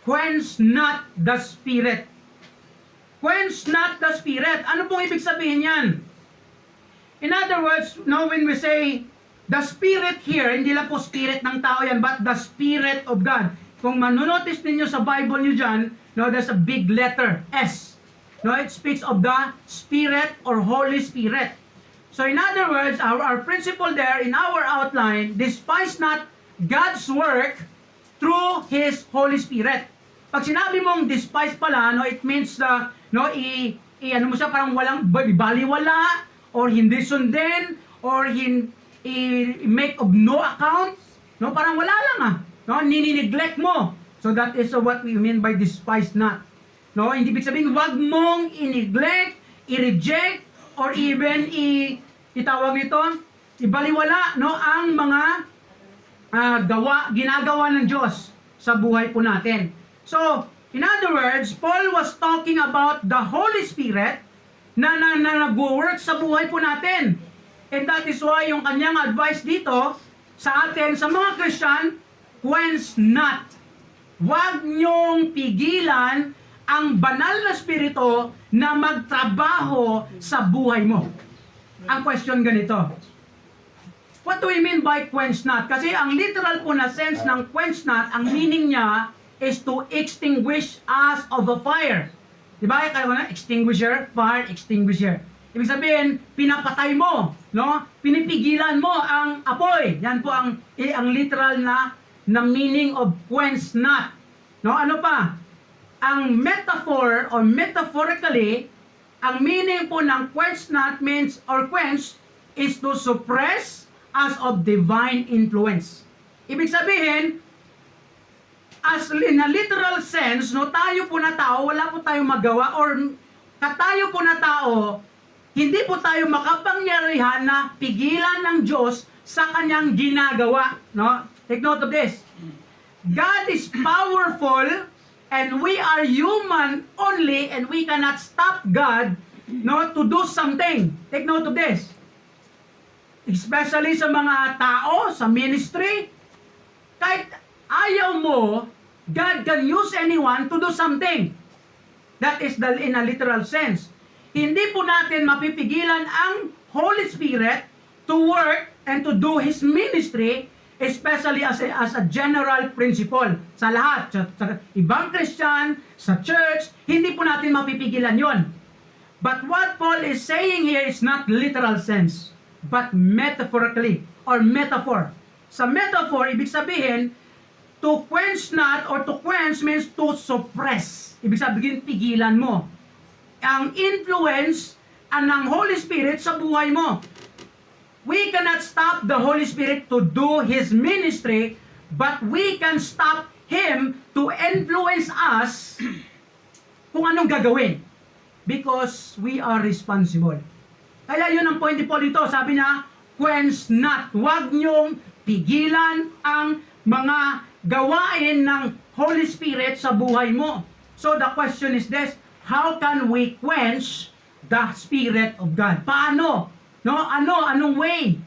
quench not the Spirit. Quench not the Spirit. Ano pong ibig sabihin yan? In other words, no, when we say the Spirit here, hindi lang po Spirit ng tao yan, but the Spirit of God. Kung manonotice ninyo sa Bible nyo dyan, no, there's a big letter, S. No, it speaks of the Spirit or Holy Spirit. So in other words, our principle there in our outline, despise not God's work through His Holy Spirit. Pag sinabi mong despise pala, no, it means no, ano mo siya, parang walang baliwala, or hindi sundin, or make of no account, no, parang wala lang no, nini-neglect mo. So that is what we mean by despise not. No, hindi ibig sabihin wag mong i-neglect, i-reject, or even itawag nito, ibaliwala, no, ang mga ginagawa ng Diyos sa buhay po natin. So, in other words, Paul was talking about the Holy Spirit na nag-work sa buhay po natin. And that is why yung kanyang advice dito sa atin, sa mga Christian, quench not. Huwag niyong pigilan ang banal na spirito na magtrabaho sa buhay mo. Ang question ganito, what do we mean by quench not? Kasi ang literal po na sense ng quench not, ang meaning niya is to extinguish as of a fire. Diba? Kaya na extinguisher, fire extinguisher. Ibig sabihin, pinapatay mo, no? Pinipigilan mo ang apoy. Yan po ang literal na meaning of quench not. No? Ano pa? Ang metaphor or metaphorically, ang meaning po ng quench not means or quench is to suppress as of divine influence. Ibig sabihin, as in a literal sense, no, tayo po na tao, wala po tayong magawa, or katayo po na tao, hindi po tayo makapangyarihan na pigilan ng Diyos sa kanyang ginagawa. No? Take note of this. God is powerful and we are human only and we cannot stop God, no, to do something. Take note of this. Especially sa mga tao, sa ministry, kahit ayaw mo, God can use anyone to do something. That is in a literal sense. Hindi po natin mapipigilan ang Holy Spirit to work and to do His ministry, especially as a general principle. Sa lahat, sa ibang Christian, sa church, hindi po natin mapipigilan yon. But what Paul is saying here is not literal sense, but metaphorically, or metaphor. Sa metaphor, ibig sabihin, to quench not, or to quench means to suppress. Ibig sabihin, pigilan mo ang influence ng Holy Spirit sa buhay mo. We cannot stop the Holy Spirit to do His ministry, but we can stop Him to influence us kung anong gagawin. Because we are responsible. Kaya yun ang point ni Paul dito. Sabi niya, quench not. Huwag niyong pigilan ang mga gawain ng Holy Spirit sa buhay mo. So the question is this, how can we quench the Spirit of God? Paano? No? Anong way?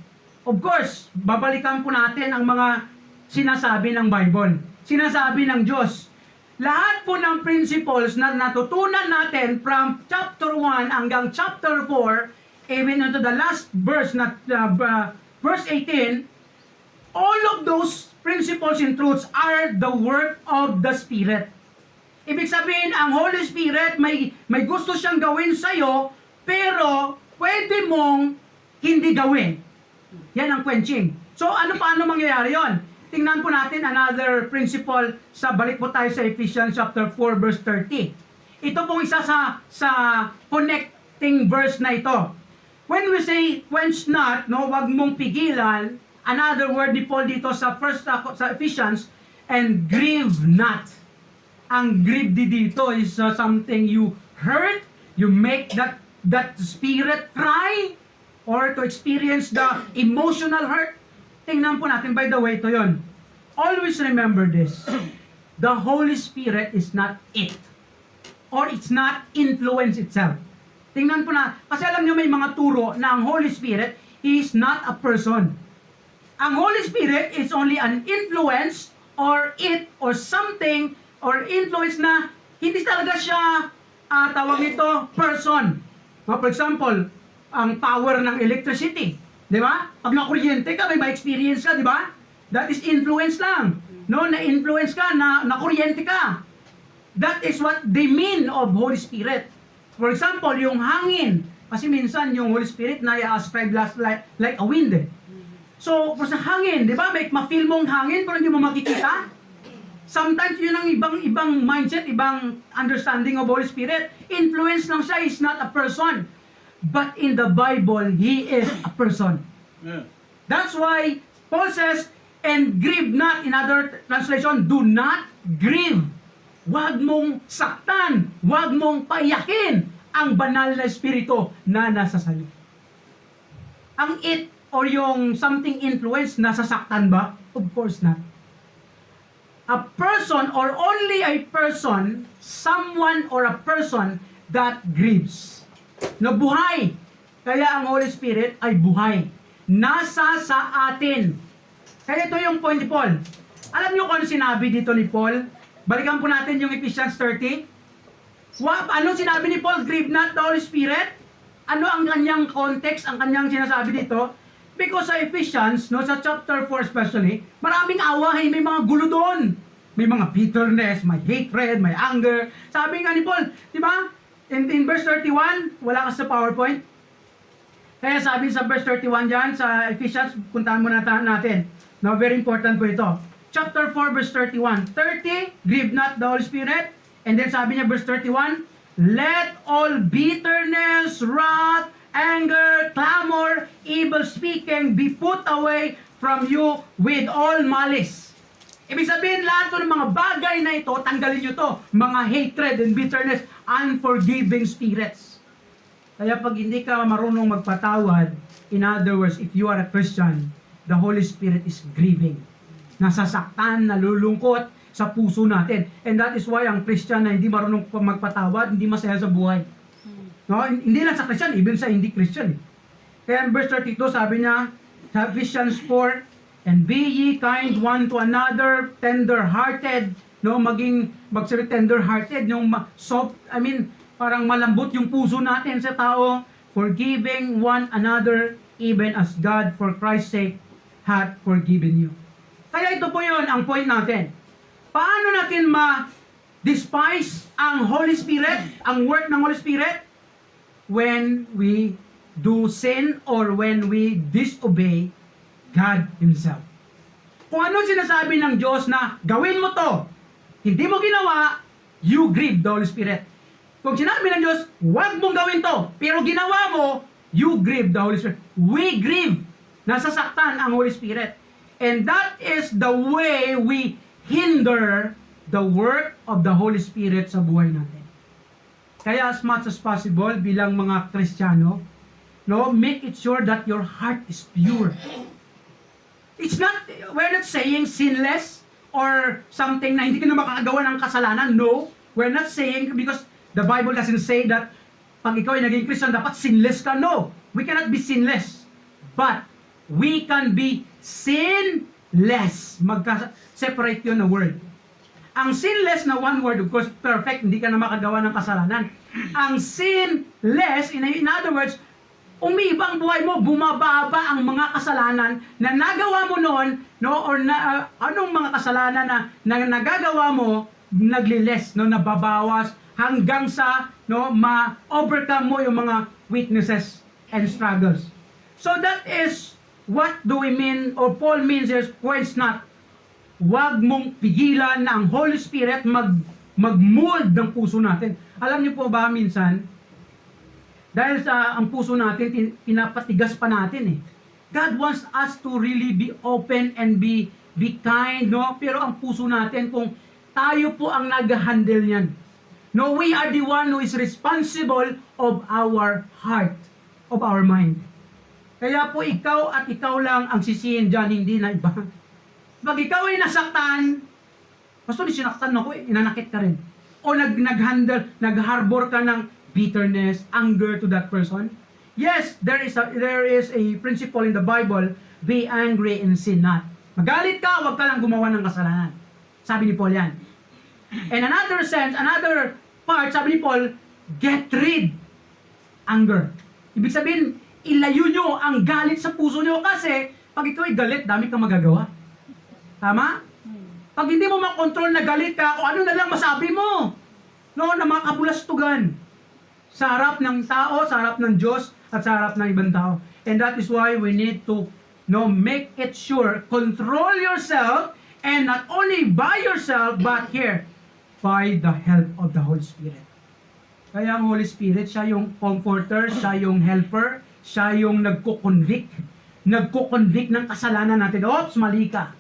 Of course, babalikan po natin ang mga sinasabi ng Bible. Sinasabi ng Diyos. Lahat po ng principles na natutunan natin from chapter 1 hanggang chapter 4, even into the last verse, verse 18, all of those principles and truths are the work of the Spirit. Ibig sabihin, ang Holy Spirit, may gusto siyang gawin sa'yo, pero pwede mong hindi gawin. Yan ang quenching. So, paano mangyayari yon? Tingnan po natin another principle balik po tayo sa Ephesians chapter 4 verse 30. Ito pong isa sa connecting verse na ito. When we say quench not, no, wag mong pigilan, another word ni Paul dito sa Ephesians, and grieve not. Ang grieve dito is something you hurt, you make that spirit cry, or to experience the emotional hurt. Tingnan po natin, by the way, ito yun. Always remember this. The Holy Spirit is not it. Or it's not influence itself. Tingnan po na, kasi alam nyo may mga turo na ang Holy Spirit is not a person. Ang Holy Spirit is only an influence or it or something or influence na hindi talaga siya tawag nito person. For example, ang power ng electricity, di ba? Pag nakuryente ka, may ma-experience ka, di ba? That is influence lang. No, na-influence ka, nakuryente ka. That is what they mean of Holy Spirit. For example, yung hangin, kasi minsan yung Holy Spirit na i-ascribe like a wind. So, sa hangin, di ba? May ma-feel mong hangin pero hindi mo makikita. Sometimes yun ang ibang mindset, ibang understanding of Holy Spirit. Influence lang siya, is not a person. But in the Bible, He is a person. Yeah. That's why Paul says, and grieve not, in other translation, do not grieve. Huwag mong saktan, huwag mong paiyakin ang banal na espiritu na nasa sayo. Ang it or yung something influence, nasasaktan ba? Of course not. A person or only a person, someone or a person that grieves. No, buhay. Kaya ang Holy Spirit ay buhay. Nasa sa atin. Kaya ito yung point ni Paul. Alam niyo kung ano sinabi dito ni Paul? Balikan po natin yung Ephesians 30. Ano sinabi ni Paul? Grieve not the Holy Spirit. Ano ang kanyang context, ang kanyang sinasabi dito? Because sa Ephesians, no, sa chapter 4 especially, maraming away, may mga gulo doon. May mga bitterness, may hatred, may anger. Sabi nga ni Paul, di ba? In verse 31, wala ka sa PowerPoint. Kaya sabi sa verse 31 dyan, sa Ephesians, puntahan muna natin. No, very important po ito. Chapter 4, verse 31. 30, grieve not the Holy Spirit. And then sabi niya, verse 31, let all bitterness, wrath, anger, clamor, evil speaking be put away from you with all malice. Ibig sabihin, lahat ng mga bagay na ito, tanggalin nyo to. Mga hatred and bitterness, unforgiving spirits. Kaya pag hindi ka marunong magpatawad, in other words, if you are a Christian, the Holy Spirit is grieving. Nasasaktan, nalulungkot sa puso natin. And that is why ang Christian na hindi marunong magpatawad, hindi masaya sa buhay. No? Hindi lang sa Christian, even sa hindi Christian. Kaya in verse 32, sabi niya, sa Ephesians 4, and be ye kind one to another, tender-hearted, no, magsiri tender-hearted, yung soft, parang malambot yung puso natin sa tao, forgiving one another, even as God for Christ's sake hath forgiven you. Kaya ito po yun ang point natin. Paano natin ma-despise ang Holy Spirit, ang work ng Holy Spirit? When we do sin or when we disobey God Himself. Kung ano sinasabi ng Diyos na gawin mo to, hindi mo ginawa, you grieve the Holy Spirit. Kung sinabi ng Diyos, huwag mong gawin to, pero ginawa mo, you grieve the Holy Spirit. We grieve. Nasasaktan ang Holy Spirit. And that is the way we hinder the work of the Holy Spirit sa buhay natin. Kaya as much as possible, bilang mga Kristiyano, no, make it sure that your heart is pure. We're not saying sinless or something na hindi ka na makakagawa ng kasalanan. No, we're not saying, because the Bible doesn't say that pag ikaw ay naging Christian, dapat sinless ka. No, we cannot be sinless. But we can be sinless. Magka-separate yun na word. Ang sinless na one word, of course, perfect, hindi ka na makagawa ng kasalanan. Ang sinless, in other words, umiiba ang buhay mo, bumababa ang mga kasalanan na nagawa mo noon, no, or anong mga kasalanan na nagagawa mo, nagliles, no, nababawas, hanggang sa, no, ma-overcome mo yung mga weaknesses and struggles. So that is, what do we mean, or Paul means is, quench not. Huwag mong pigilan na ang Holy Spirit mag-mold ng puso natin. Alam niyo po ba minsan, dahil sa ang puso natin, pinapatigas pa natin eh. God wants us to really be open and be kind, no? Pero ang puso natin, kung tayo po ang nag-handle niyan. No, we are the one who is responsible of our heart, of our mind. Kaya po ikaw at ikaw lang ang sisihin dyan, hindi na iba. Pag ikaw ay nasaktan, basta di sinaktan ako inanakit ka rin. O nag-harbor ka ng bitterness, anger to that person. Yes, there is a principle in the Bible, be angry and sin not. Magalit ka, huwag ka lang gumawa ng kasalanan. Sabi ni Paul yan. And another sense, another part, sabi ni Paul, get rid. Anger. Ibig sabihin, ilayo nyo ang galit sa puso nyo kasi pag ikaw ay galit, dami kang magagawa. Tama? Pag hindi mo makontrol na galit ka, kung ano na lang masabi mo. No, na mga kabulastugan. Sa harap ng tao, sa harap ng Diyos, at sa harap ng ibang tao. And that is why we need to make it sure, control yourself, and not only by yourself, but here, by the help of the Holy Spirit. Kaya ang Holy Spirit, siya yung comforter, siya yung helper, siya yung nagko-convict ng kasalanan natin. Oops, mali ka.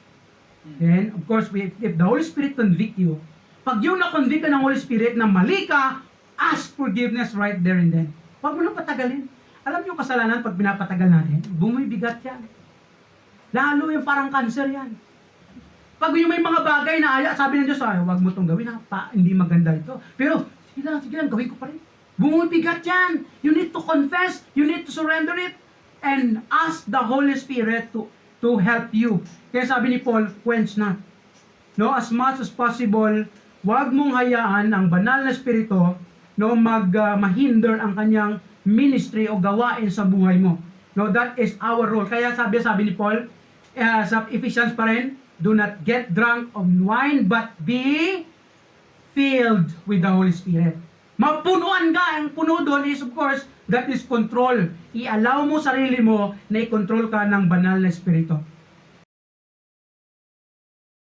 And of course, if the Holy Spirit convict you, pag yung na-convict ka ng Holy Spirit na mali ka, ask forgiveness right there and then. Huwag mo nang patagalin. Alam niyo kasalanan pag pinapatagal natin, bumibigat yan. Lalo yung parang cancer yan. Pag yung may mga bagay na sabi ng Diyos, huwag mo itong gawin, hindi maganda ito. Pero, sige lang, gawin ko pa rin. Bumibigat yan. You need to confess, you need to surrender it, and ask the Holy Spirit to help you. Kaya sabi ni Paul, quench na. No, as much as possible, huwag mong hayaan ang banal na espiritu mahinder ang kanyang ministry o gawain sa buhay mo. No, that is our role. Kaya sabi ni Paul sa Ephesians pa rin, do not get drunk of wine, but be filled with the Holy Spirit. Mapunuan ka. Ang puno doon is, of course, that is control. I-allow mo sarili mo na i-control ka ng banal na espiritu.